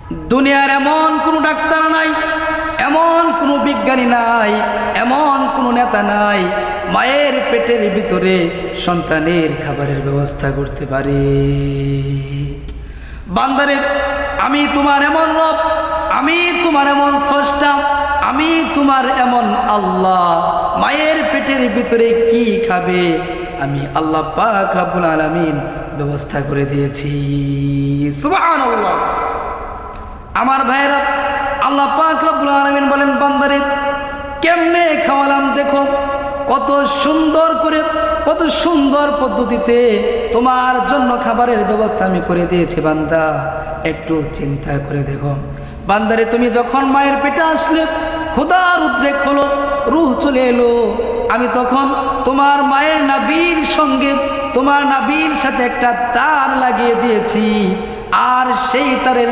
দুনিয়ার এমন কোনো ডাক্তার নাই, এমন কোনো বিজ্ঞানী নাই, এমন কোনো নেতা নাই মায়ের পেটের ভিতরে সন্তানের খাবারের ব্যবস্থা করতে পারে। বান্দারে, আমি তোমার এমন রব, আমি তোমার এমন স্রষ্টা, আমি তোমার এমন আল্লাহ। মায়ের পেটের ভিতরে কি খাবে আমি আল্লাহ পাক রব্বুল আলামিন ব্যবস্থা করে দিয়েছি। সুবহানাল্লাহ। আমার ভাইরা, আল্লাহ পাক রব্বুল আলামিন বলেন, বান্দারে কেমনে খাওয়ালাম দেখো, কত সুন্দর করে, কত সুন্দর পদ্ধতিতে তোমার জন্য খাবারের ব্যবস্থা আমি করে দিয়েছি। বান্দা একটু চিন্তা করে দেখো। বান্দারে, তুমি যখন মায়ের পেটে আসলে, ক্ষুধার উদ্রেক হলো, রূহ চলে এলো, আমি তখন তোমার মায়ের নাভির সঙ্গে, তোমার নাভির সাথে একটা তার লাগিয়ে দিয়েছি, আর সেই তারের